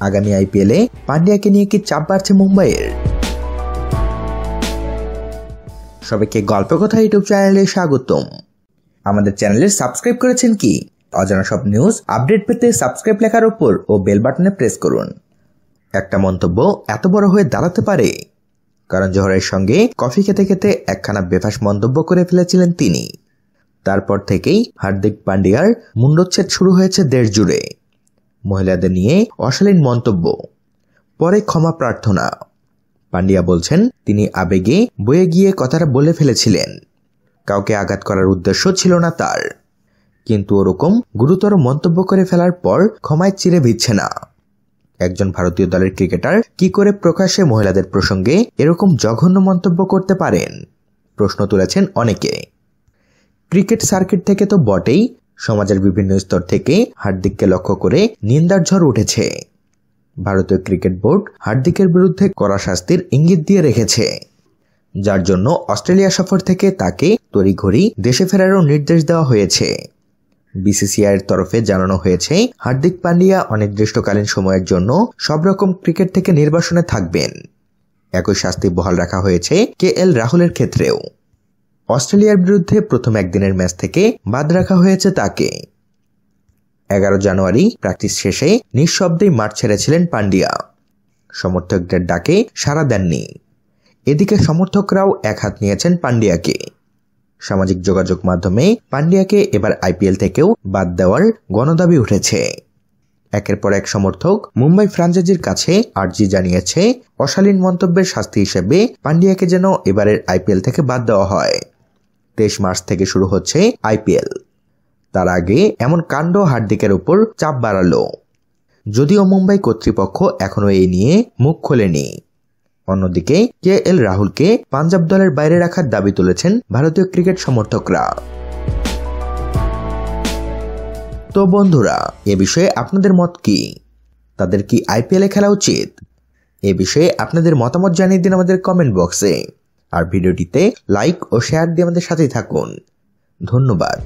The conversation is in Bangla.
আগামী আইপিএলে পান্ডিয়াকে নিয়ে কি চাপ বাড়ছে মুম্বাইয়ের? সবাইকে গল্প কথা ইউটিউব চ্যানেলে স্বাগতম। আমাদের চ্যানেলে সাবস্ক্রাইব করেছেন কি? অজানা সব নিউজ আপডেট পেতে সাবস্ক্রাইব লেখার উপর ও বেল বাটনে প্রেস করুন। একটা মন্তব্য এত বড় হয়ে দাঁড়াতে পারে? কারণ জোহরের সঙ্গে কফি খেতে খেতে একখানা বেফাস মন্তব্য করে ফেলেছিলেন তিনি। তারপর থেকেই হার্দিক পান্ডিয়ার মুন্ডচ্ছেদ শুরু হয়েছে দেশ জুড়ে। মহিলাদের নিয়ে অশালীন মন্তব্য, পরে ক্ষমা প্রার্থনা। পান্ডিয়া বলছেন তিনি আবেগে বয়ে গিয়ে কথাটা বলে ফেলেছিলেন, কাউকে আঘাত করার উদ্দেশ্য ছিল না তার। কিন্তু ওরকম গুরুতর মন্তব্য করে ফেলার পর ক্ষমায় চিরে ভিজছে না। একজন ভারতীয় দলের ক্রিকেটার কি করে প্রকাশ্যে মহিলাদের প্রসঙ্গে এরকম জঘন্য মন্তব্য করতে পারেন? প্রশ্ন তুলেছেন অনেকে। ক্রিকেট সার্কিট থেকে তো বটেই, সমাজের বিভিন্ন স্তর থেকে হার্দিককে লক্ষ্য করে নিন্দার ঝড় উঠেছে। ভারতীয় ক্রিকেট বোর্ড হার্দিকের বিরুদ্ধে কড়া শাস্তির ইঙ্গিত দিয়ে রেখেছে, যার জন্য অস্ট্রেলিয়া সফর থেকে তাকে তড়িঘড়ি দেশে ফেরারও নির্দেশ দেওয়া হয়েছে। বিসিসিআইয়ের তরফে জানানো হয়েছে হার্দিক পান্ডিয়া অনির্দিষ্টকালীন সময়ের জন্য সব রকম ক্রিকেট থেকে নির্বাসনে থাকবেন। একই শাস্তি বহাল রাখা হয়েছে কেএল রাহুলের ক্ষেত্রেও। অস্ট্রেলিয়ার বিরুদ্ধে প্রথম একদিনের ম্যাচ থেকে বাদ রাখা হয়েছে তাকে। 11 জানুয়ারি প্র্যাকটিস শেষে নিঃশব্দেই মাঠ ছেড়েছিলেন পান্ডিয়া। সমর্থকদের ডাকে সাড়া দেননি। এদিকে সমর্থকরাও একহাত নিয়েছেন পান্ডিয়াকে। সামাজিক যোগাযোগ মাধ্যমে পান্ডিয়াকে এবার আইপিএল থেকেও বাদ দেওয়ার গণদাবি উঠেছে। একের পর এক সমর্থক মুম্বাই ফ্র্যাঞ্চাইজির কাছে আর্জি জানিয়েছে অশালীন মন্তব্যের শাস্তি হিসেবে পান্ডিয়াকে যেন এবারের আইপিএল থেকে বাদ দেওয়া হয়। 23 মার্চ থেকে শুরু হচ্ছে আইপিএল। তার আগে এমন কাণ্ড হার্দিকের উপর চাপ বাড়ালো। যদিও মুম্বাই কর্তৃপক্ষ এখনো এই নিয়ে মুখ খোলেনি। অন্যদিকে কেএল রাহুলকে পাঞ্জাব দলের বাইরে রাখার দাবি তুলেছেন ভারতীয় ক্রিকেট সমর্থকরা। তো বন্ধুরা, এ বিষয়ে আপনাদের মত কি? তাদের কি আইপিএলে খেলা উচিত? এ বিষয়ে আপনাদের মতামত জানিয়ে দিন আমাদের কমেন্ট বক্সে। আর ভিডিওটিতে লাইক ও শেয়ার দিয়ে আমাদের সাথেই থাকুন। ধন্যবাদ।